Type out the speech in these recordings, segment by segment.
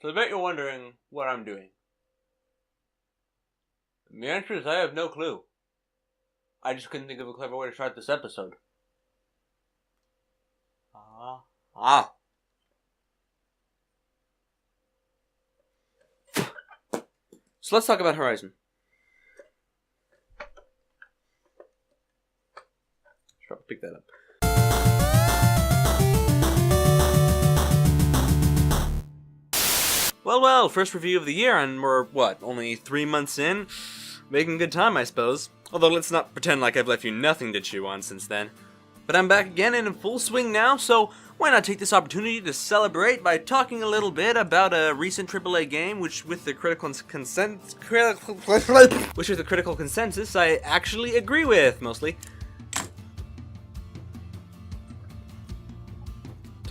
So I bet you're wondering what I'm doing. And the answer is I have no clue. I just couldn't think of a clever way to start this episode. So let's talk about Horizon. Should probably pick that up. Well, first review of the year, and we're, only 3 months in? Making good time, I suppose. Although let's not pretend like I've left you nothing to chew on since then. But I'm back again and in full swing now, so why not take this opportunity to celebrate by talking a little bit about a recent AAA game, which with the critical consensus I actually agree with, mostly.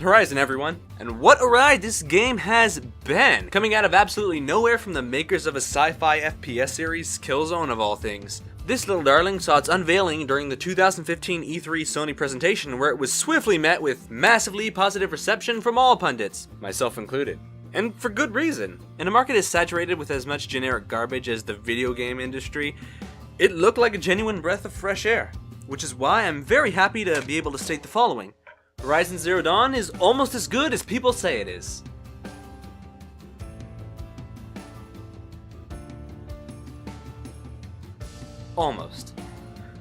Horizon, everyone. And what a ride this game has been! Coming out of absolutely nowhere from the makers of a sci-fi FPS series, Killzone of all things. This little darling saw its unveiling during the 2015 E3 Sony presentation, where it was swiftly met with massively positive reception from all pundits, myself included. And for good reason. In a market as saturated with as much generic garbage as the video game industry, it looked like a genuine breath of fresh air. Which is why I'm very happy to be able to state the following. Horizon Zero Dawn is almost as good as people say it is. Almost.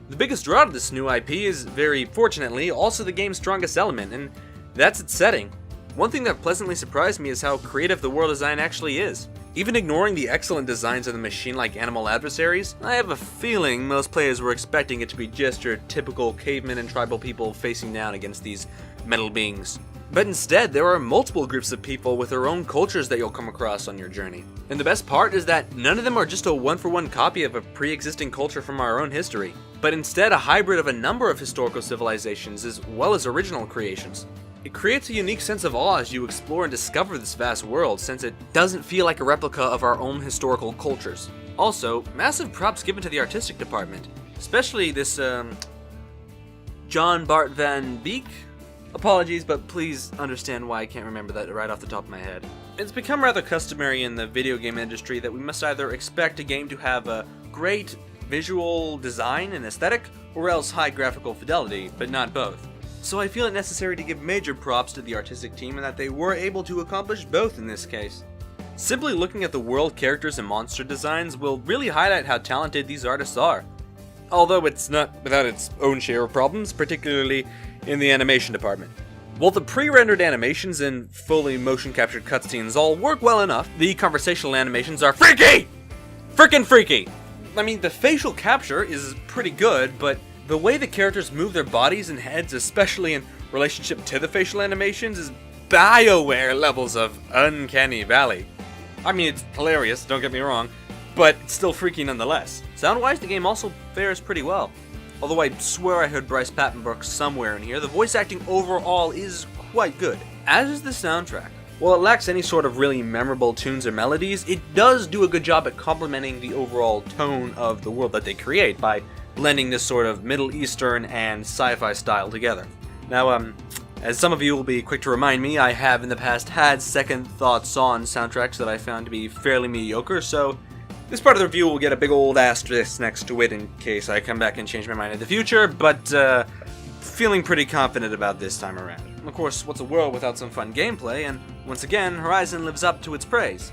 The biggest draw to this new IP is, very fortunately, also the game's strongest element, and that's its setting. One thing that pleasantly surprised me is how creative the world design actually is. Even ignoring the excellent designs of the machine-like animal adversaries, I have a feeling most players were expecting it to be just your typical cavemen and tribal people facing down against these metal beings. But instead, there are multiple groups of people with their own cultures that you'll come across on your journey. And the best part is that none of them are just a one-for-one copy of a pre-existing culture from our own history, but instead a hybrid of a number of historical civilizations as well as original creations. It creates a unique sense of awe as you explore and discover this vast world, since it doesn't feel like a replica of our own historical cultures. Also, massive props given to the artistic department, especially this, John Bart Van Beek? Apologies, but please understand why I can't remember that right off the top of my head. It's become rather customary in the video game industry that we must either expect a game to have a great visual design and aesthetic, or else high graphical fidelity, but not both. So I feel it necessary to give major props to the artistic team and that they were able to accomplish both in this case. Simply looking at the world characters and monster designs will really highlight how talented these artists are. Although it's not without its own share of problems, particularly in the animation department. While the pre-rendered animations and fully motion captured cutscenes all work well enough, the conversational animations are freaky! Frickin' freaky! I mean, the facial capture is pretty good, but the way the characters move their bodies and heads, especially in relationship to the facial animations, is BioWare levels of uncanny valley. I mean, it's hilarious, don't get me wrong, but it's still freaky nonetheless. Sound-wise, the game also fares pretty well. Although I swear I heard Bryce Papenbrook somewhere in here, the voice acting overall is quite good, as is the soundtrack. While it lacks any sort of really memorable tunes or melodies, it does do a good job at complementing the overall tone of the world that they create by blending this sort of Middle Eastern and sci-fi style together. Now, as some of you will be quick to remind me, I have in the past had second thoughts on soundtracks that I found to be fairly mediocre, so this part of the review will get a big old asterisk next to it in case I come back and change my mind in the future, but feeling pretty confident about this time around. Of course, what's a world without some fun gameplay, and once again, Horizon lives up to its praise.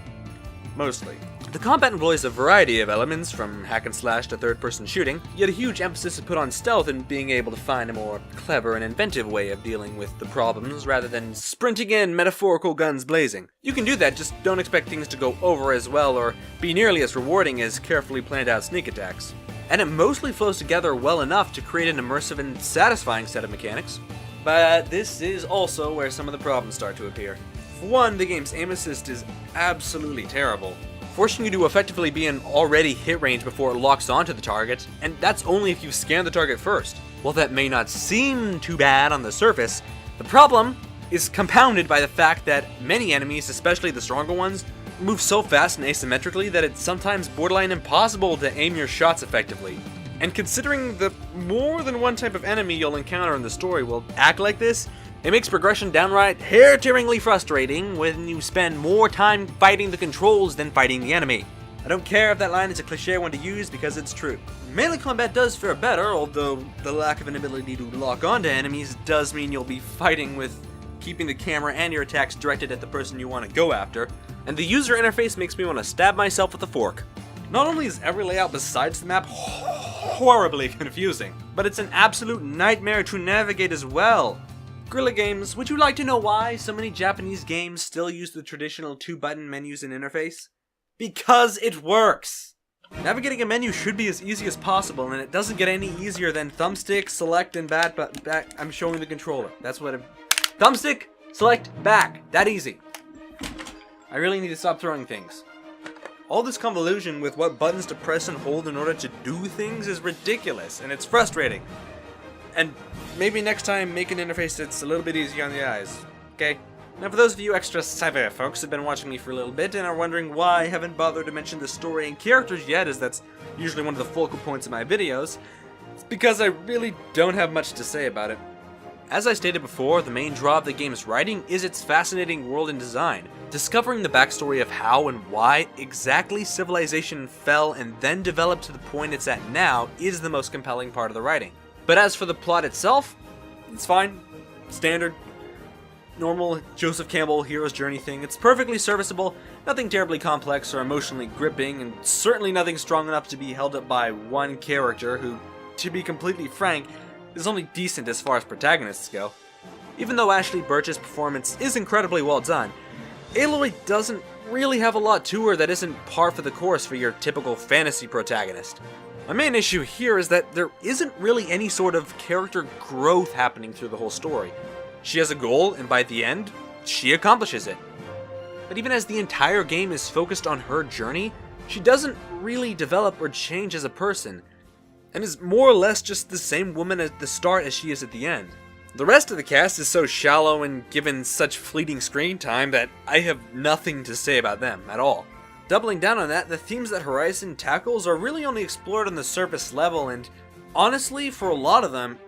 Mostly. The combat employs a variety of elements, from hack and slash to third-person shooting, yet a huge emphasis is put on stealth and being able to find a more clever and inventive way of dealing with the problems rather than sprinting in metaphorical guns blazing. You can do that, just don't expect things to go over as well or be nearly as rewarding as carefully planned out sneak attacks. And it mostly flows together well enough to create an immersive and satisfying set of mechanics. But this is also where some of the problems start to appear. For one, the game's aim assist is absolutely terrible, forcing you to effectively be in already hit range before it locks onto the target, and that's only if you scan the target first. While that may not seem too bad on the surface, the problem is compounded by the fact that many enemies, especially the stronger ones, move so fast and asymmetrically that it's sometimes borderline impossible to aim your shots effectively. And considering the more than one type of enemy you'll encounter in the story will act like this, It makes progression downright hair-tearingly frustrating when you spend more time fighting the controls than fighting the enemy. I don't care if that line is a cliche one to use because it's true. Melee combat does fare better, although the lack of an ability to lock onto enemies does mean you'll be fighting with keeping the camera and your attacks directed at the person you want to go after, and the user interface makes me want to stab myself with a fork. Not only is every layout besides the map horribly confusing, but it's an absolute nightmare to navigate as well. Guerrilla Games, would you like to know why so many Japanese games still use the traditional 2-button menus and interface? Because it works! Navigating a menu should be as easy as possible, and it doesn't get any easier than thumbstick, select, and back. I'm showing the controller. That's what thumbstick, select, back. That easy. I really need to stop throwing things. All this convolution with what buttons to press and hold in order to do things is ridiculous, and it's frustrating. And maybe next time make an interface that's a little bit easier on the eyes, okay? Now for those of you extra Sci-Fi folks who've been watching me for a little bit and are wondering why I haven't bothered to mention the story and characters yet, as that's usually one of the focal points of my videos, it's because I really don't have much to say about it. As I stated before, the main draw of the game's writing is its fascinating world and design. Discovering the backstory of how and why exactly civilization fell and then developed to the point it's at now is the most compelling part of the writing. But as for the plot itself, it's fine. Standard, normal Joseph Campbell hero's journey thing. It's perfectly serviceable, nothing terribly complex or emotionally gripping, and certainly nothing strong enough to be held up by one character who, to be completely frank, is only decent as far as protagonists go. Even though Ashley Birch's performance is incredibly well done, Aloy doesn't really have a lot to her that isn't par for the course for your typical fantasy protagonist. My main issue here is that there isn't really any sort of character growth happening through the whole story. She has a goal, and by the end, she accomplishes it. But even as the entire game is focused on her journey, she doesn't really develop or change as a person, and is more or less just the same woman at the start as she is at the end. The rest of the cast is so shallow and given such fleeting screen time that I have nothing to say about them at all. Doubling down on that, the themes that Horizon tackles are really only explored on the surface level, and honestly, for a lot of them,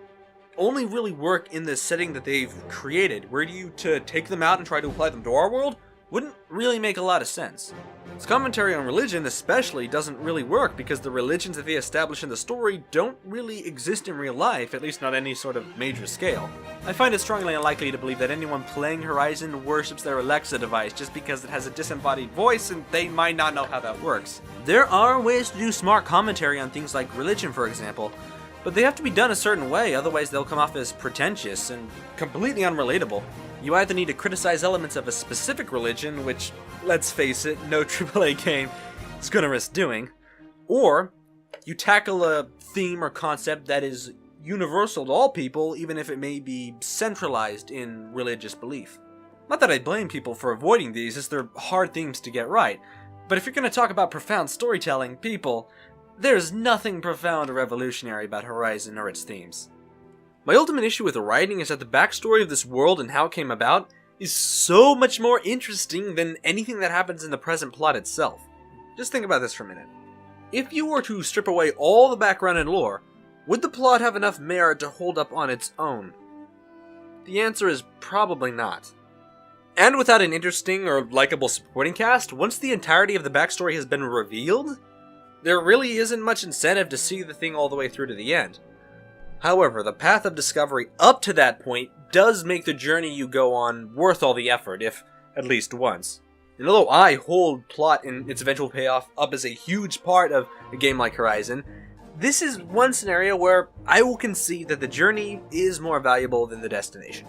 only really work in the setting that they've created. Were you to take them out and try to apply them to our world, wouldn't really make a lot of sense. Its commentary on religion especially doesn't really work because the religions that they establish in the story don't really exist in real life, at least not any sort of major scale. I find it strongly unlikely to believe that anyone playing Horizon worships their Alexa device just because it has a disembodied voice and they might not know how that works. There are ways to do smart commentary on things like religion, for example, but they have to be done a certain way, otherwise they'll come off as pretentious and completely unrelatable. You either need to criticize elements of a specific religion, which, let's face it, no AAA game is gonna risk doing, or you tackle a theme or concept that is universal to all people, even if it may be centralized in religious belief. Not that I blame people for avoiding these, as they're hard themes to get right, but if you're gonna talk about profound storytelling, people, there's nothing profound or revolutionary about Horizon or its themes. My ultimate issue with the writing is that the backstory of this world and how it came about is so much more interesting than anything that happens in the present plot itself. Just think about this for a minute. If you were to strip away all the background and lore, would the plot have enough merit to hold up on its own? The answer is probably not. And without an interesting or likable supporting cast, once the entirety of the backstory has been revealed, there really isn't much incentive to see the thing all the way through to the end. However, the path of discovery up to that point does make the journey you go on worth all the effort, if at least once. And although I hold plot and its eventual payoff up as a huge part of a game like Horizon, this is one scenario where I will concede that the journey is more valuable than the destination.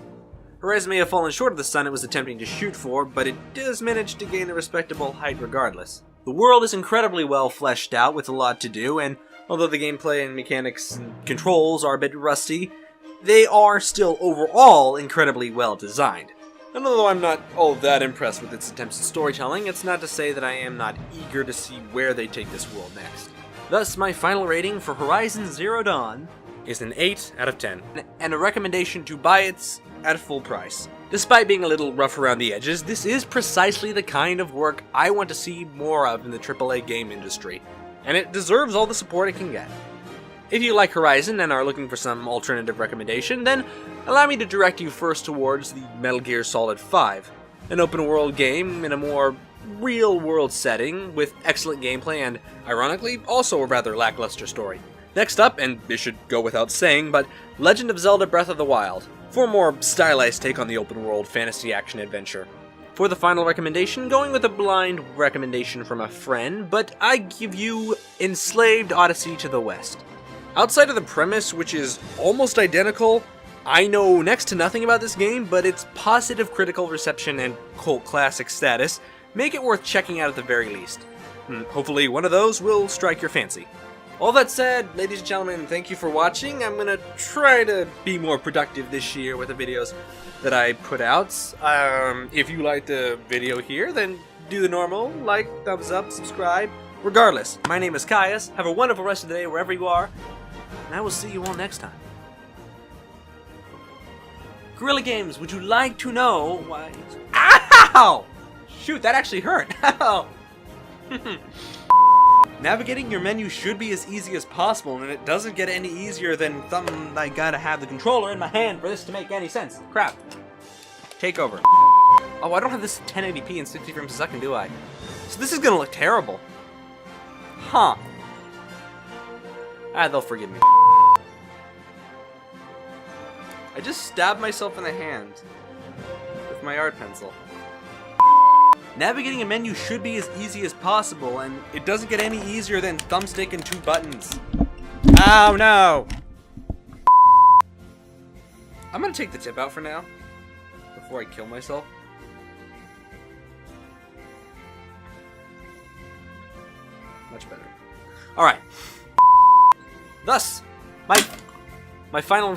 Horizon may have fallen short of the sun it was attempting to shoot for, but it does manage to gain a respectable height regardless. The world is incredibly well fleshed out with a lot to do, and although the gameplay and mechanics and controls are a bit rusty, they are still overall incredibly well designed. And although I'm not all that impressed with its attempts at storytelling, it's not to say that I am not eager to see where they take this world next. Thus, my final rating for Horizon Zero Dawn is an 8 out of 10, and a recommendation to buy it at full price. Despite being a little rough around the edges, this is precisely the kind of work I want to see more of in the AAA game industry, and it deserves all the support it can get. If you like Horizon and are looking for some alternative recommendation, then allow me to direct you first towards the Metal Gear Solid 5, an open-world game in a more real-world setting with excellent gameplay and, ironically, also a rather lackluster story. Next up, and this should go without saying, but Legend of Zelda Breath of the Wild, for a more stylized take on the open-world fantasy action-adventure. For the final recommendation, going with a blind recommendation from a friend, but I give you Enslaved Odyssey to the West. Outside of the premise, which is almost identical, I know next to nothing about this game, but its positive critical reception and cult classic status make it worth checking out at the very least. Hopefully one of those will strike your fancy. All that said, ladies and gentlemen, thank you for watching. I'm gonna try to be more productive this year with the videos that I put out. If you like the video here, then do the normal, like, thumbs up, subscribe. Regardless, my name is Caius. Have a wonderful rest of the day wherever you are, and I will see you all next time. Guerrilla Games, would you like to know why... Ow! Shoot, that actually hurt. Ow! Navigating your menu should be as easy as possible, and it doesn't get any easier than I gotta have the controller in my hand for this to make any sense. Crap. Take over. Oh, I don't have this 1080p and 60 frames a second, do I? So this is gonna look terrible. Huh. They'll forgive me. I just stabbed myself in the hand with my art pencil. Navigating a menu should be as easy as possible, and it doesn't get any easier than thumbstick and 2 buttons. Oh no! I'm gonna take the tip out for now, before I kill myself. Much better. Alright. Thus, my final...